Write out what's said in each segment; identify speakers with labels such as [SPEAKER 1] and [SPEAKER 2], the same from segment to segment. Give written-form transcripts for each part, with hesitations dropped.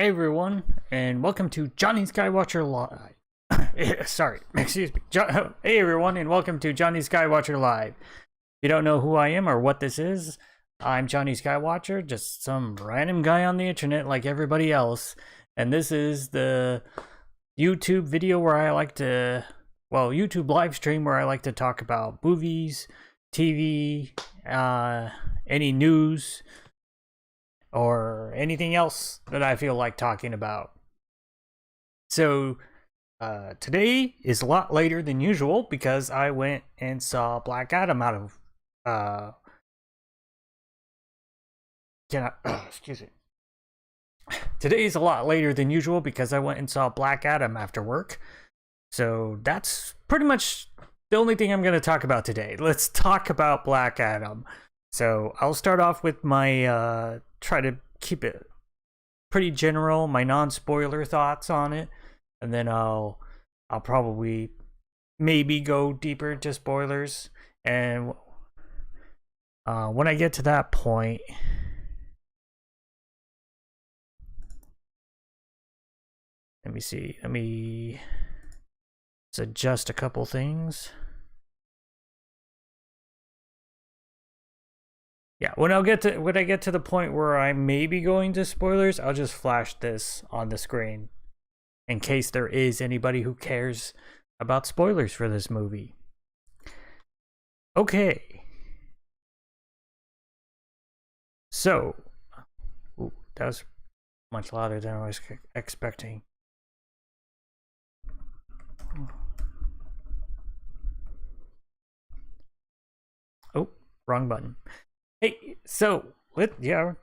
[SPEAKER 1] Hey everyone, and welcome to Jonny Skywatcher Live. Sorry, excuse me. Hey everyone, and welcome to Jonny Skywatcher Live. If you don't know who I am or what this is, I'm Jonny Skywatcher, just some random guy on the internet like everybody else. And this is the YouTube video where I like to, YouTube live stream where I like to talk about movies, TV, any news, or anything else that I feel like talking about. So today is a lot later than usual because I went and saw Black Adam out of excuse me. Today is a lot later than usual because I went and saw Black Adam after work. So that's pretty much the only thing I'm going to talk about today. Let's talk about Black Adam. So I'll start off with my try to keep it pretty general, my non-spoiler thoughts on it, and then I'll probably maybe go deeper into spoilers. And when I get to that point, let me see. Let me adjust a couple things. Yeah, when I get to the point where I may be going to spoilers, I'll just flash this on the screen in case there is anybody who cares about spoilers for this movie. Okay. So, that was much louder than I was expecting. Oh, wrong button. Hey, so let's go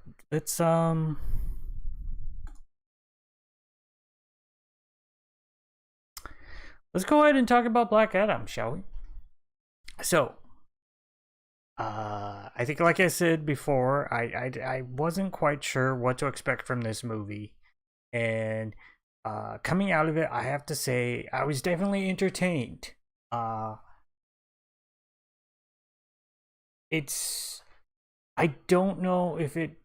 [SPEAKER 1] ahead and talk about Black Adam, shall we? So, I think, like I said before, I wasn't quite sure what to expect from this movie, and coming out of it, I have to say I was definitely entertained. I don't know if it's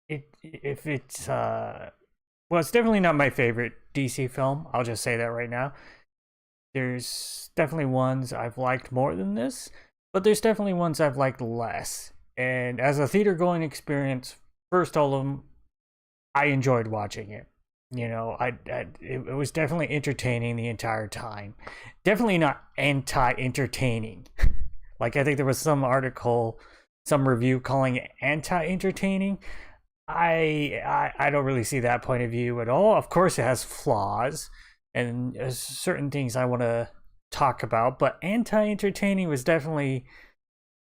[SPEAKER 1] it's definitely not my favorite DC film. I'll just say that right now. There's definitely ones I've liked more than this, but there's definitely ones I've liked less. And as a theater going experience, first of them, I enjoyed watching it. You know, it was definitely entertaining the entire time. Definitely not anti-entertaining. Like, I think there was some article, some review calling it anti-entertaining. I don't really see that point of view at all. Of course, it has flaws, and there's certain things I want to talk about, but anti-entertaining was definitely,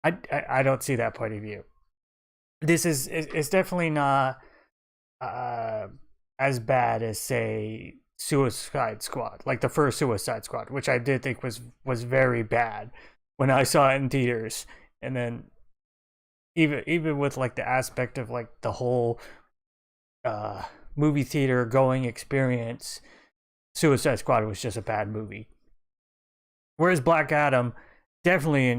[SPEAKER 1] I don't see that point of view. This is it's definitely not as bad as, say, Suicide Squad, like the first Suicide Squad, which I did think was very bad when I saw it in theaters. And then even with like the aspect of like the whole movie theater going experience, Suicide Squad was just a bad movie. Whereas Black Adam, definitely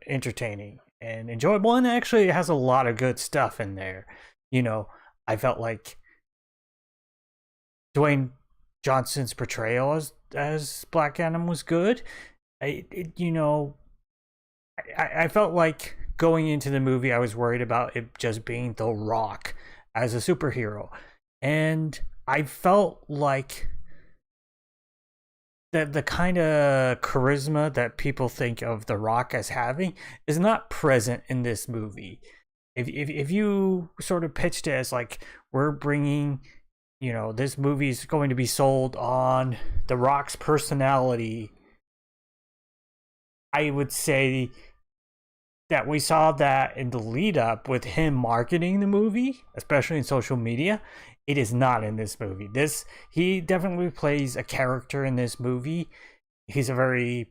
[SPEAKER 1] entertaining and enjoyable, and actually has a lot of good stuff in there. You know, I felt like Dwayne Johnson's portrayal as Black Adam was good. I felt like going into the movie, I was worried about it just being The Rock as a superhero, and I felt like that the kind of charisma that people think of The Rock as having is not present in this movie. If you sort of pitched it as like, we're bringing, you know, this movie's going to be sold on The Rock's personality, I would say that we saw that in the lead up with him marketing the movie, especially in social media. It is not in this movie. He definitely plays a character in this movie. He's a very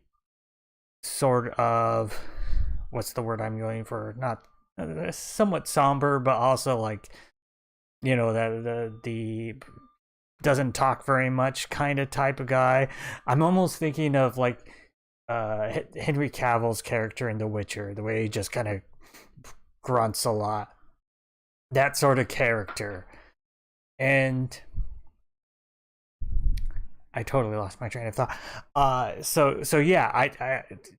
[SPEAKER 1] sort of, what's the word I'm going for? Not somewhat somber, but also like, you know, the doesn't talk very much kind of type of guy. I'm almost thinking of like Henry Cavill's character in The Witcher, the way he just kind of grunts a lot. that sort of character. And I totally lost my train of thought. So yeah,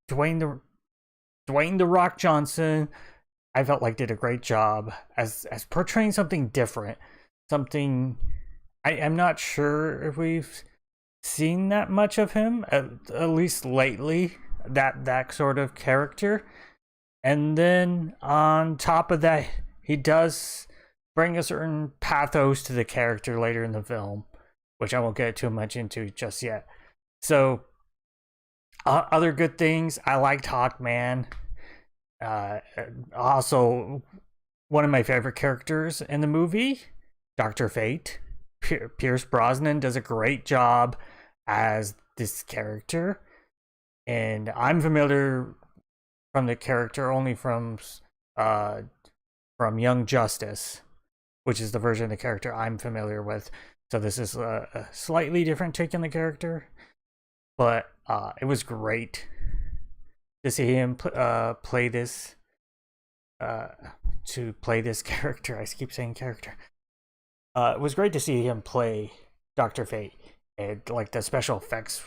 [SPEAKER 1] Dwayne the Rock Johnson, I felt like did a great job as portraying something different, something I'm not sure if we've seen that much of him, at least lately. That sort of character, and then on top of that, he does bring a certain pathos to the character later in the film, which I won't get too much into just yet. So, other good things, I liked Hawkman. Uh, Also, one of my favorite characters in the movie, Doctor Fate. Pierce Brosnan does a great job as this character, and I'm familiar from the character only uh from Young Justice, which is the version of the character I'm familiar with. So this is a slightly different take on the character, but it was great to see him play this uh, to play this character. I keep saying character. It was great to see him play Doctor Fate, and like the special effects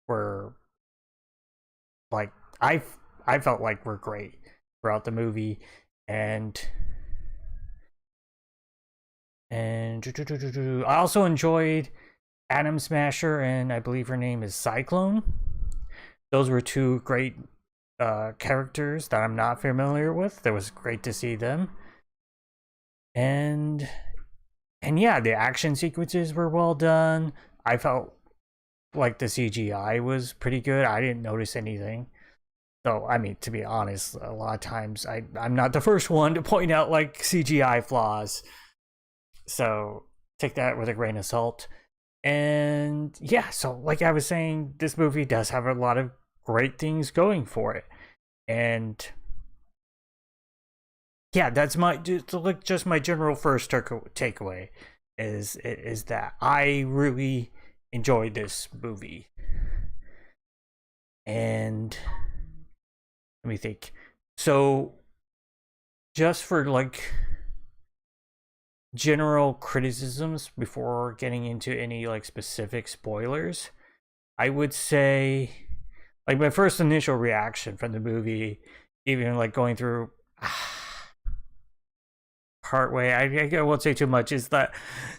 [SPEAKER 1] were like I felt like were great throughout the movie, and I also enjoyed Atom Smasher, and I believe her name is Cyclone. Those were two great characters that I'm not familiar with. It was great to see them, and yeah, the action sequences were well done. I felt like the CGI was pretty good. I didn't notice anything. So, I mean, to be honest, a lot of times I'm not the first one to point out like CGI flaws. So take that with a grain of salt. And yeah, so like I was saying, this movie does have a lot of great things going for it. And yeah, that's my just my general first takeaway is that I really enjoyed this movie. And let me think. So just for like general criticisms before getting into any like specific spoilers, I would say like my first initial reaction from the movie, even like going through part way, I won't say too much, is that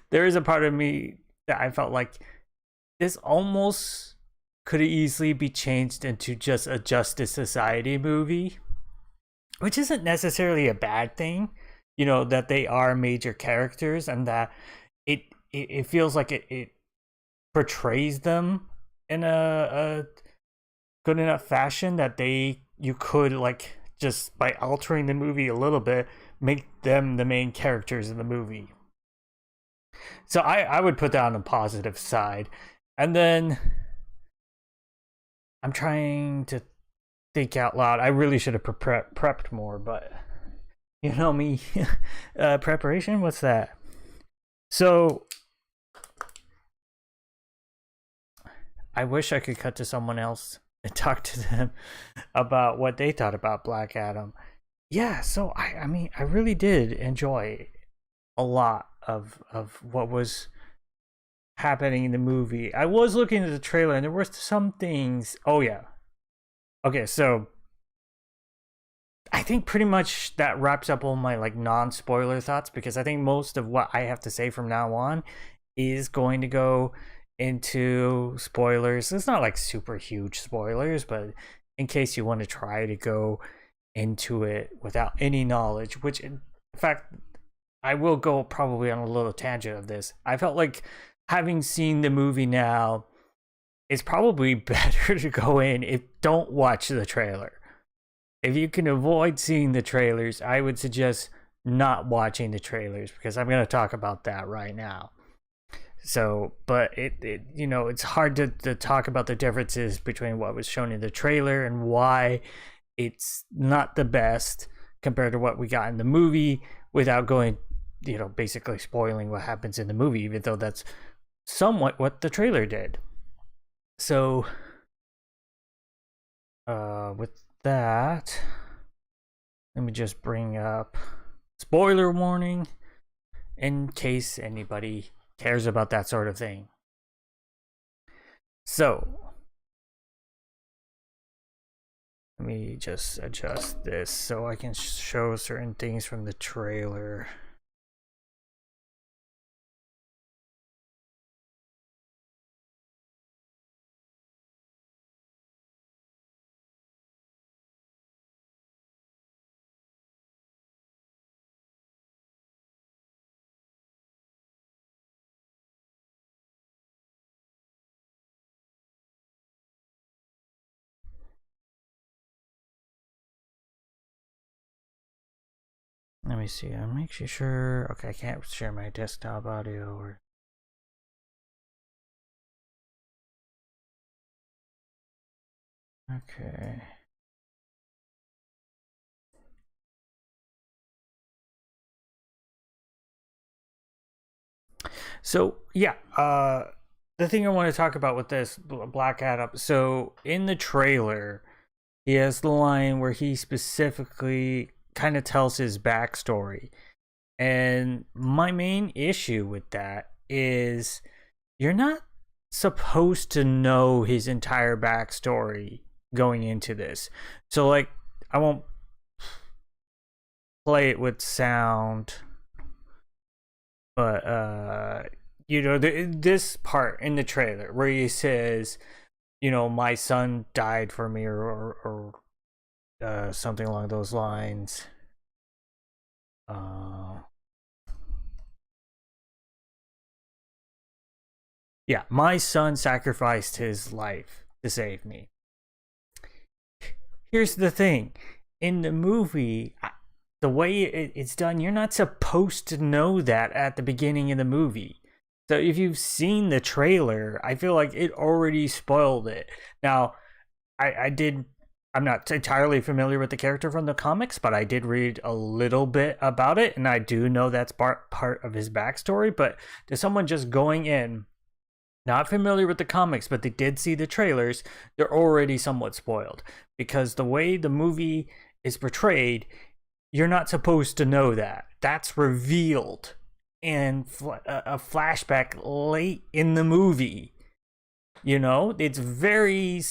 [SPEAKER 1] there is a part of me that I felt like this almost could easily be changed into just a Justice Society movie, which isn't necessarily a bad thing. You know, that they are major characters, and that it feels like it portrays them in a good enough fashion that you could like just by altering the movie a little bit make them the main characters in the movie. So I would put that on the positive side. And then I'm trying to think out loud. I really should have prepped more, but you know me. Preparation, what's that? So I wish I could cut to someone else and talk to them about what they thought about Black Adam. Yeah, so I mean I really did enjoy a lot of what was happening in the movie. I was looking at the trailer and there were some things. Oh yeah. Okay, so I think pretty much that wraps up all my like non-spoiler thoughts, because I think most of what I have to say from now on is going to go into spoilers. It's not like super huge spoilers, but in case you want to try to go into it without any knowledge, which in fact I will go probably on a little tangent of this. I felt like having seen the movie now, it's probably better to go in if don't watch the trailer. If you can avoid seeing the trailers, I would suggest not watching the trailers, because I'm going to talk about that right now. So, but it you know, it's hard to talk about the differences between what was shown in the trailer and why it's not the best compared to what we got in the movie without going, you know, basically spoiling what happens in the movie, even though that's somewhat what the trailer did. So, with that, let me just bring up spoiler warning. in case anybody cares about that sort of thing. So, let me just adjust this so I can show certain things from the trailer. Let me see. I'll make sure. Okay, I can't share my desktop audio or. Okay. So yeah, the thing I want to talk about with this Black Adam. So in the trailer, he has the line where he specifically kind of tells his backstory. And my main issue with that is you're not supposed to know his entire backstory going into this. So, like, I won't play it with sound, but, this part in the trailer where he says, my son died for me, or something along those lines. Yeah, my son sacrificed his life to save me. Here's the thing. In the movie, the way it's done, you're not supposed to know that at the beginning of the movie. So if you've seen the trailer, I feel like it already spoiled it. Now, I'm not entirely familiar with the character from the comics, but I did read a little bit about it, and I do know that's part of his backstory. But to someone just going in, not familiar with the comics, but they did see the trailers, they're already somewhat spoiled. Because the way the movie is portrayed, you're not supposed to know that. That's revealed in a flashback late in the movie. It's very,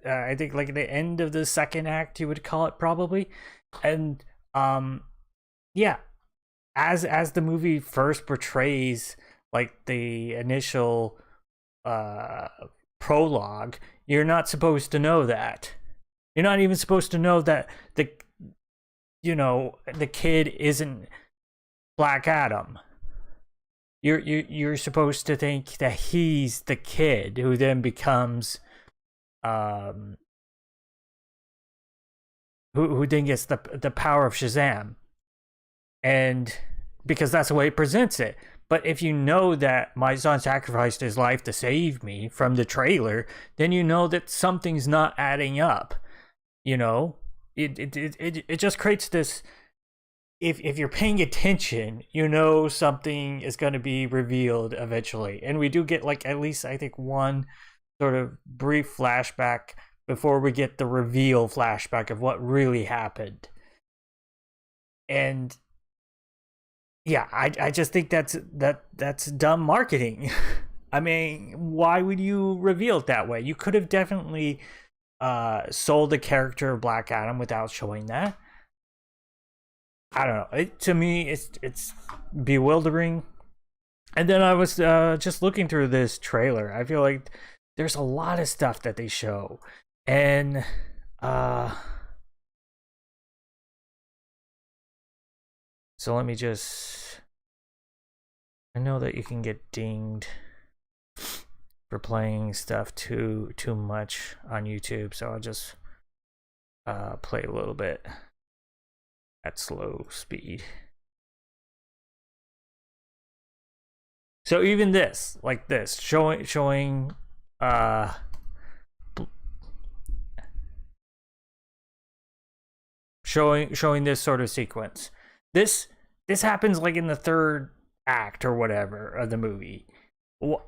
[SPEAKER 1] I think, like the end of the second act, you would call it, probably. And yeah, as the movie first portrays, like, the initial prologue, you're not supposed to know that. You're not even supposed to know that the kid isn't Black Adam. You're supposed to think that he's the kid who then becomes who then gets the power of Shazam. And because that's the way it presents it. But if you know that my son sacrificed his life to save me from the trailer, then you know that something's not adding up. It just creates this. If you're paying attention, something is going to be revealed eventually. And we do get, like, at least I think one sort of brief flashback before we get the reveal flashback of what really happened. And yeah, I just think that's dumb marketing. I mean, why would you reveal it that way? You could have definitely sold the character of Black Adam without showing that. I don't know. To me, it's bewildering. And then I was just looking through this trailer. I feel like there's a lot of stuff that they show, and so let me just. I know that you can get dinged for playing stuff too much on YouTube, so I'll just play a little bit at slow speed. So even this, like this, showing this sort of sequence. This happens like in the third act or whatever of the movie. Do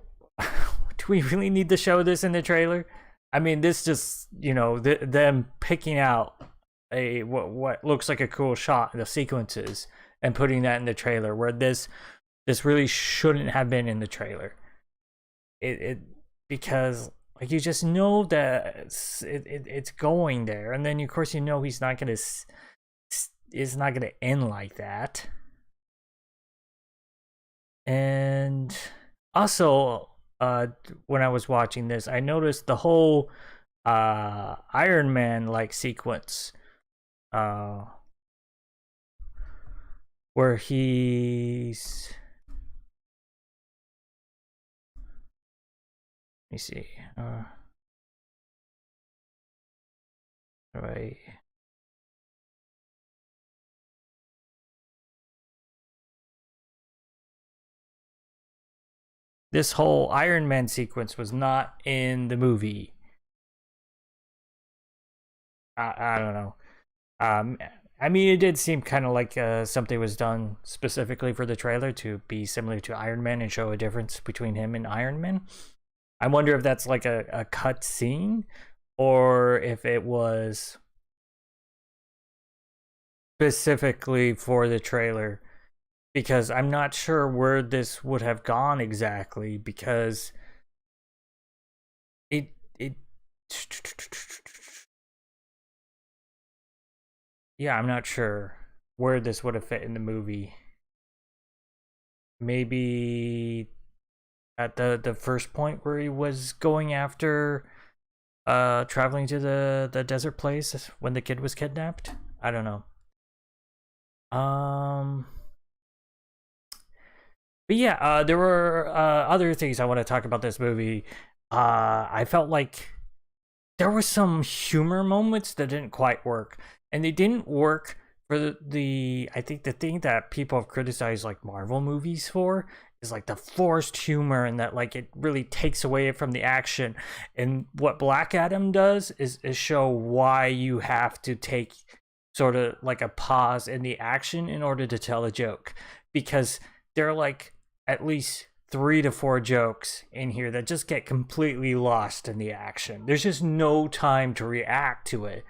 [SPEAKER 1] we really need to show this in the trailer? I mean, this just, them picking out what looks like a cool shot in the sequences and putting that in the trailer, where this this really shouldn't have been in the trailer. It because like you just know that it's going there, and then of course you know he's not gonna it's not gonna end like that. And also, when I was watching this, I noticed the whole Iron Man like sequence, uh, where he's. Let me see. Right. This whole Iron Man sequence was not in the movie. I don't know. I mean, it did seem kind of like something was done specifically for the trailer to be similar to Iron Man and show a difference between him and Iron Man. I wonder if that's like a cut scene or if it was specifically for the trailer, because I'm not sure where this would have gone exactly, because it yeah, I'm not sure where this would have fit in the movie. Maybe at the first point where he was going after traveling to the desert place when the kid was kidnapped. I don't know. But yeah, there were other things I want to talk about this movie. I felt like there were some humor moments that didn't quite work, and they didn't work for the I think the thing that people have criticized like Marvel movies for is like the forced humor, and that like it really takes away from the action. And what Black Adam does is show why you have to take sort of like a pause in the action in order to tell a joke, because there are like at least 3 to 4 jokes in here that just get completely lost in the action. There's just no time to react to it,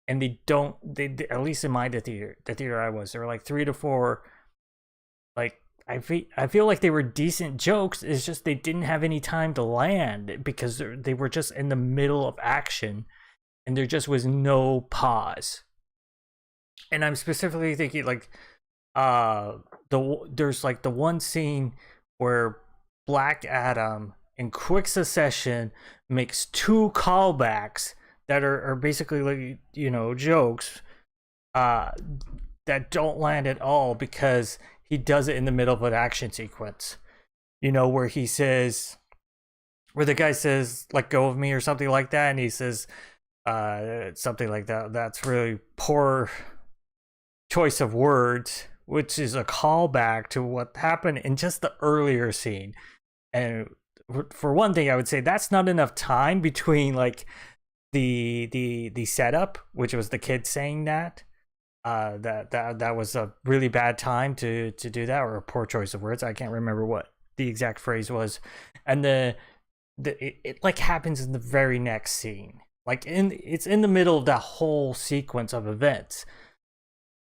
[SPEAKER 1] and they don't. They at least in the theater I was, there were like 3 to 4. Like I feel like they were decent jokes. It's just they didn't have any time to land because they were just in the middle of action, and there just was no pause. And I'm specifically thinking like there's like the one scene where Black Adam in quick succession makes 2 callbacks that are basically like, you know, jokes that don't land at all, because he does it in the middle of an action sequence. You know, where he says, where the guy says, "Let go of me" or something like that, and he says something like that. That's really poor choice of words, which is a callback to what happened in just the earlier scene. And for one thing, I would say that's not enough time between like the setup, which was the kid saying that. That was a really bad time to do that, or a poor choice of words. I can't remember what the exact phrase was. And it like happens in the very next scene. Like it's in the middle of that whole sequence of events.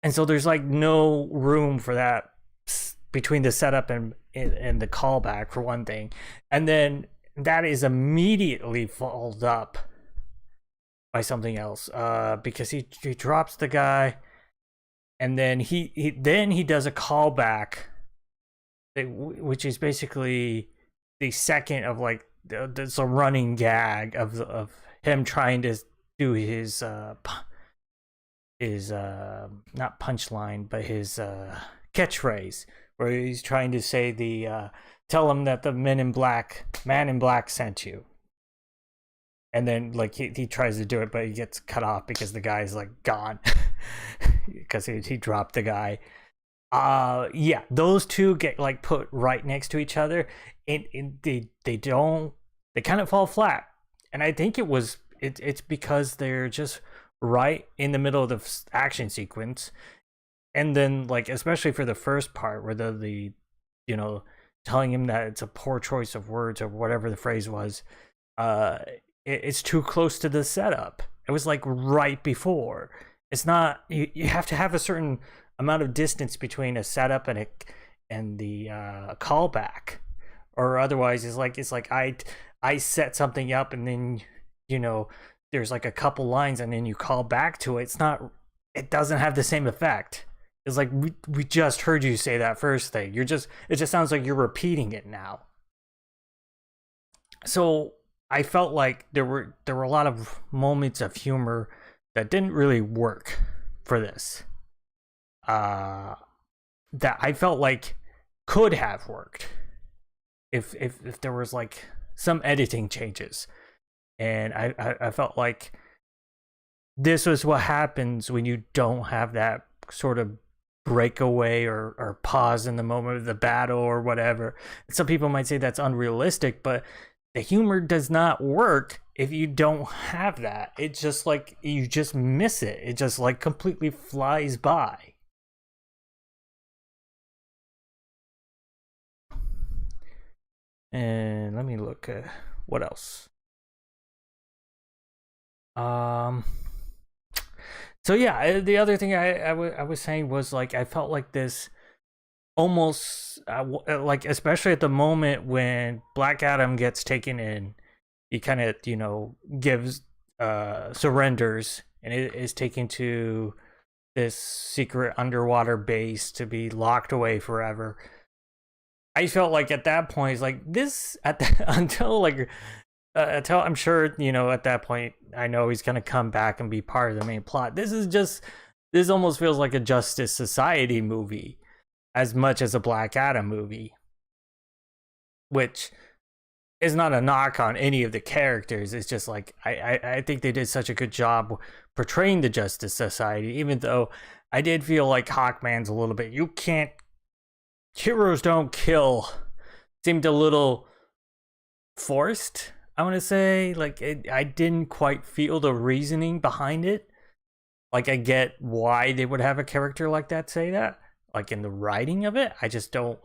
[SPEAKER 1] And so there's like no room for that between the setup and the callback, for one thing. And then that is immediately followed up by something else, because he drops the guy, and then he does a callback, which is basically the second of like there's a running gag of him trying to do his not punchline, but his catchphrase, where he's trying to say tell him that the man in black sent you. And then like he tries to do it, but he gets cut off because the guy's like gone because he dropped the guy. Yeah, those two get like put right next to each other, and they kind of fall flat. And I think it's because they're just right in the middle of the action sequence. And then like especially for the first part where the you know, telling him that it's a poor choice of words or whatever the phrase was, it's too close to the setup. It was like right before. It's not, you have to have a certain amount of distance between a setup and and the callback, or otherwise it's like I set something up and then you know there's like a couple lines and then you call back to it. It's not. It doesn't have the same effect. It's like we just heard you say that first thing. It just sounds like you're repeating it now. So I felt like there were a lot of moments of humor that didn't really work for this. Uh, that I felt like could have worked if there was like some editing changes, and I felt like this was what happens when you don't have that sort of breakaway or pause in the moment of the battle or whatever. Some people might say that's unrealistic, but the humor does not work if you don't have that. It's just like you just miss it. It just like completely flies by. And let me look at what else. Um so yeah, the other thing I was saying was like I felt like this almost like especially at the moment when Black Adam gets taken in, he kind of gives surrenders and it is taken to this secret underwater base to be locked away forever. I felt like at that point it's like this at the, until I'm sure at that point I know he's gonna come back and be part of the main plot. This almost feels like a Justice Society movie as much as a Black Adam movie, which is not a knock on any of the characters. It's just like I think they did such a good job portraying the Justice Society, even though I did feel like Hawkman's a little bit, you can't, heroes don't kill, seemed a little forced. I want to say like I didn't quite feel the reasoning behind it. Like I get why they would have a character like that say that, like in the writing of it. I just don't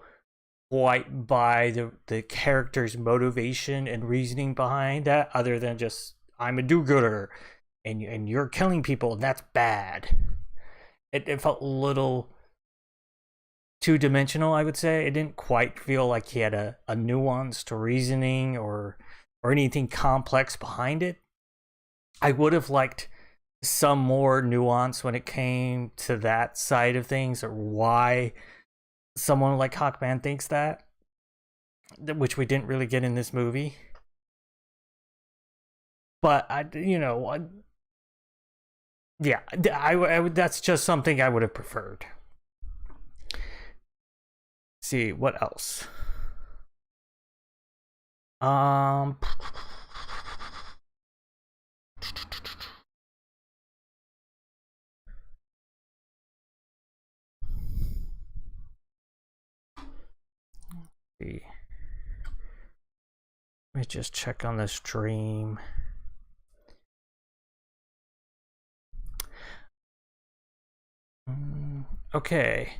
[SPEAKER 1] quite buy the character's motivation and reasoning behind that, other than just I'm a do-gooder and you're killing people and that's bad. It felt a little two-dimensional, I would say. It didn't quite feel like he had a nuanced reasoning or anything complex behind it. I would have liked some more nuance when it came to that side of things, or why someone like Hawkman thinks that, which we didn't really get in this movie. But yeah, I would. That's just something I would have preferred. See what else. Um. See. Let me just check on the stream. Okay.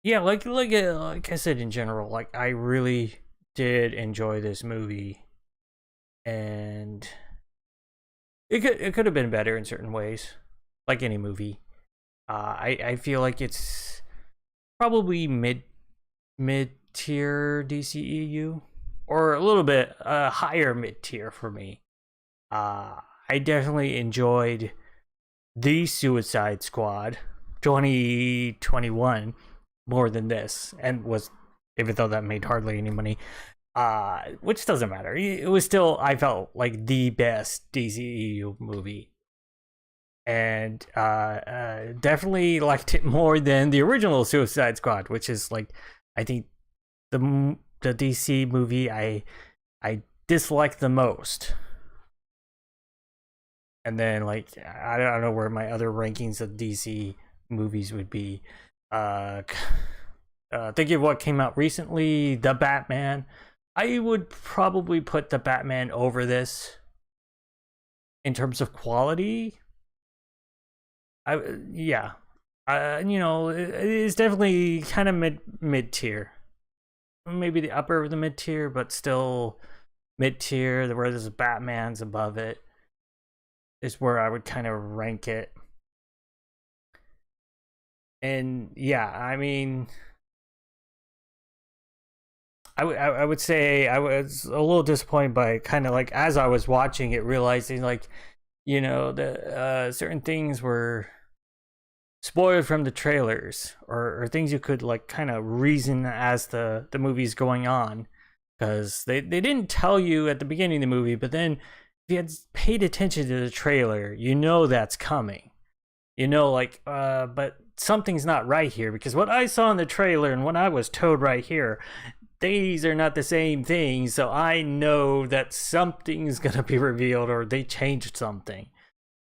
[SPEAKER 1] Yeah, like I said, in general, like I really did enjoy this movie, and it could have been better in certain ways, like any movie. I feel like it's probably mid tier DCEU, or a little bit higher mid tier for me. I definitely enjoyed the Suicide Squad 2021 more than this, and was, even though that made hardly any money, which doesn't matter. It was still, I felt like the best DCEU movie, and definitely liked it more than the original Suicide Squad, which is like, I think the DC movie I dislike the most. And then like I don't know where my other rankings of DC movies would be. Thinking of what came out recently, The Batman. I would probably put The Batman over this in terms of quality. Yeah. It's definitely kind of mid tier. Maybe the upper of the mid tier, but still mid tier. Where there's Batman's above it is where I would kind of rank it. And yeah, I mean, I would say I was a little disappointed by kind of like as I was watching it, realizing like the certain things were spoiled from the trailers, or things you could like kind of reason as the movie's going on, because they didn't tell you at the beginning of the movie, but then if you had paid attention to the trailer, that's coming. Like but something's not right here, because what I saw in the trailer and what I was told right here, these are not the same things, so I know that something's gonna be revealed or they changed something.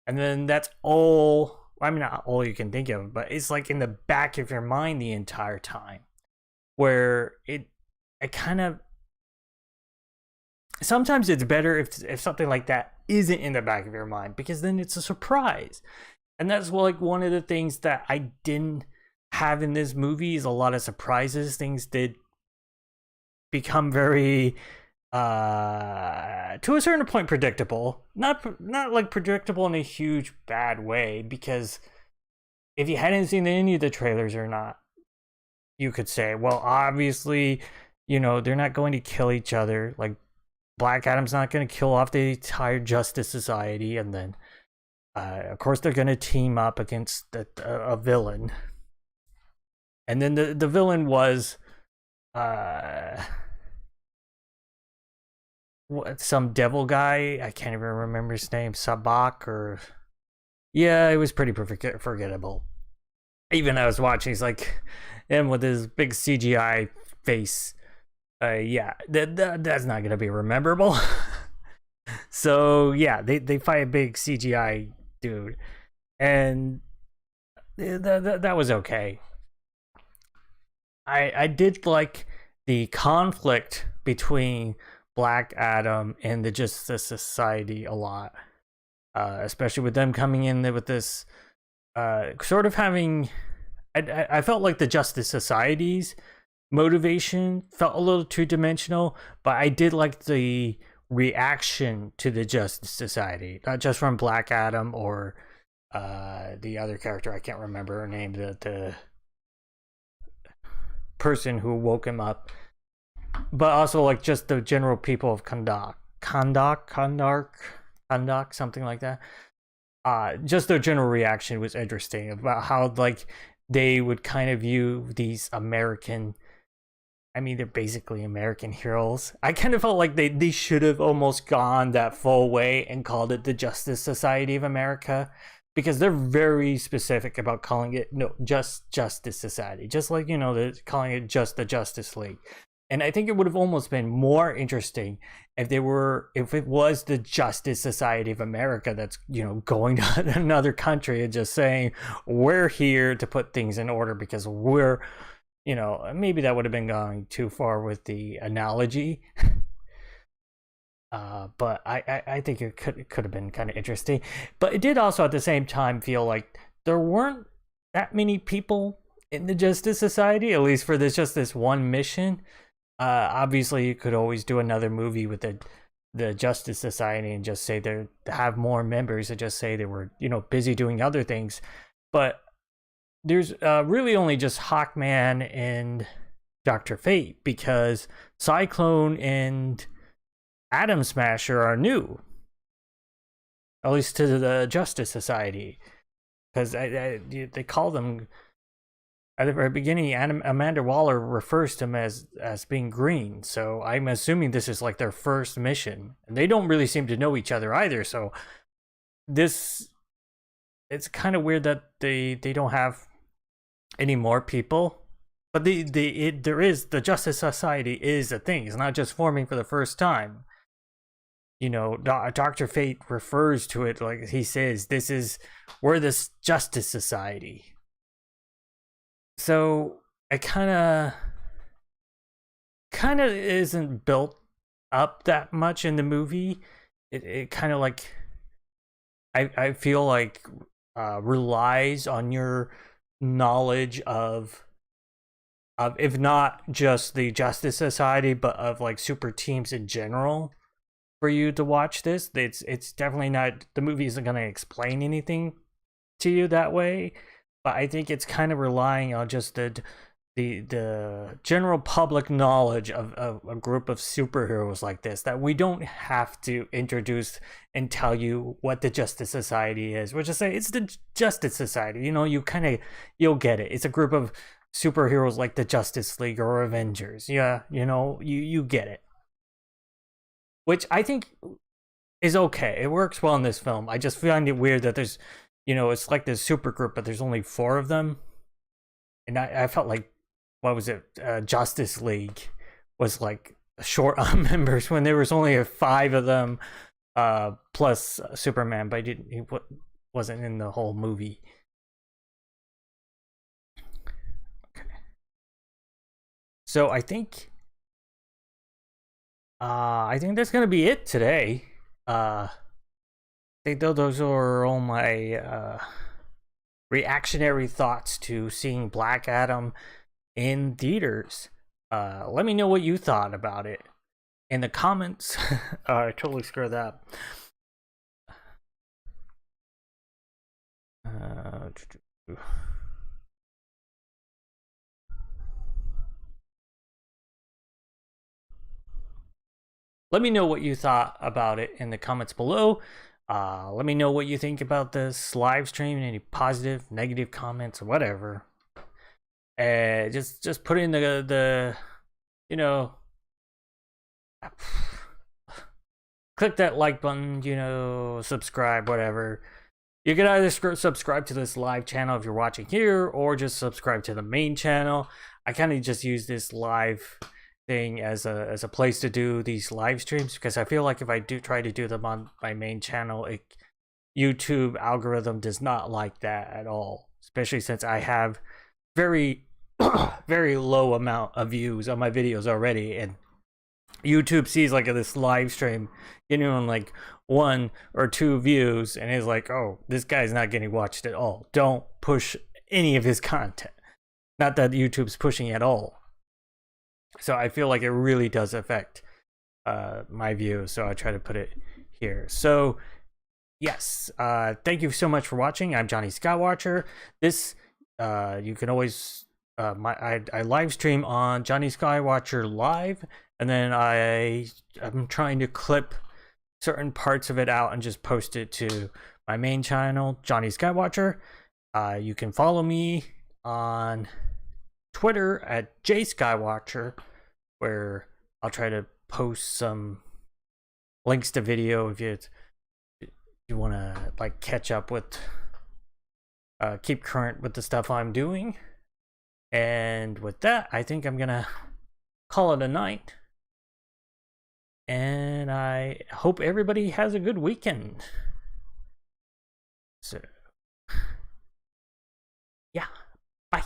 [SPEAKER 1] And then that's all, I mean, not all you can think of, but it's like in the back of your mind the entire time, where I kind of, sometimes it's better if something like that isn't in the back of your mind, because then it's a surprise. And that's like one of the things that I didn't have in this movie, is a lot of surprises. Things did become very to a certain point predictable, not like predictable in a huge bad way, because if you hadn't seen any of the trailers or not, you could say, well, obviously, they're not going to kill each other. Like, Black Adam's not going to kill off the entire Justice Society, and then of course they're going to team up against a villain. And then the villain was some devil guy. I can't even remember his name. Sabak, or yeah, it was pretty forgettable. Even I was watching, he's like him with his big CGI face. Yeah, that's not gonna be rememberable. So yeah, they fight a big CGI dude, and that was okay. I did like the conflict between Black Adam and the Justice Society a lot, especially with them coming in with this sort of having. I felt like the Justice Society's motivation felt a little two-dimensional, but I did like the reaction to the Justice Society, not just from Black Adam or the other character, I can't remember her name, the person who woke him up, but also like just the general people of Kondak, something like that. Just their general reaction was interesting about how like they would kind of view these American. I mean, they're basically American heroes. I kind of felt like they should have almost gone that full way and called it the Justice Society of America, because they're very specific about calling it just Justice Society, just like they're calling it just the Justice League. And I think it would have almost been more interesting if it was the Justice Society of America that's going to another country and just saying, we're here to put things in order because we're, maybe that would have been going too far with the analogy. But I think it could have been kind of interesting. But it did also at the same time feel like there weren't that many people in the Justice Society, at least for just this one mission. Obviously, you could always do another movie with the Justice Society and just say they have more members, and just say they were busy doing other things. But there's really only just Hawkman and Dr. Fate, because Cyclone and Atom Smasher are new, at least to the Justice Society, because they call them at the very beginning. Amanda Waller refers to them as being green, so I'm assuming this is like their first mission, and they don't really seem to know each other either. So it's kind of weird that they don't have any more people. But the Justice Society is a thing. It's not just forming for the first time. Dr. Fate refers to it, like he says, we're this Justice Society. So it kind of isn't built up that much in the movie. It kind of like, I feel like relies on your knowledge of if not just the Justice Society, but of like super teams in general, for you to watch this. It's definitely not, the movie isn't going to explain anything to you that way. but I think it's kind of relying on just the general public knowledge of a group of superheroes like this, that we don't have to introduce and tell you what the Justice Society is. We'll just say it's the Justice Society. You know, you'll get it. It's a group of superheroes like the Justice League or Avengers. Yeah, you know, you get it. Which I think is okay. It works well in this film. I just find it weird that there's, you know, it's like this super group, but there's only 4 of them. And I felt like, what was it? Justice League was like short on members when there was only 5 of them, plus Superman, but he wasn't in the whole movie. Okay. So I think that's gonna be it today. I think those are all my reactionary thoughts to seeing Black Adam in theaters. Let me know what you thought about it in the comments. I totally screwed that. Let me know what you thought about it in the comments below. Let me know what you think about this live stream, any positive, negative comments, or whatever. Just put in the you know, click that like button, you know, subscribe, whatever. You can either subscribe to this live channel if you're watching here, or just subscribe to the main channel. I kind of just use this live thing as a place to do these live streams, because I feel like if I do try to do them on my main channel, YouTube algorithm does not like that at all, especially since I have very very low amount of views on my videos already, and YouTube sees like this live stream getting like 1 or 2 views and is like, oh, this guy's not getting watched at all, don't push any of his content. Not that YouTube's pushing at all. So I feel like it really does affect my views, so I try to put it here. So yes, thank you so much for watching. I'm Jonny Skywatcher. This you can always I live stream on Jonny Skywatcher Live, and then I'm trying to clip certain parts of it out and just post it to my main channel, Jonny Skywatcher. You can follow me on Twitter at jskywatcher, where I'll try to post some links to video if you want to like catch up with, keep current with the stuff I'm doing. And with that, I think I'm gonna call it a night, and I hope everybody has a good weekend. So yeah, bye.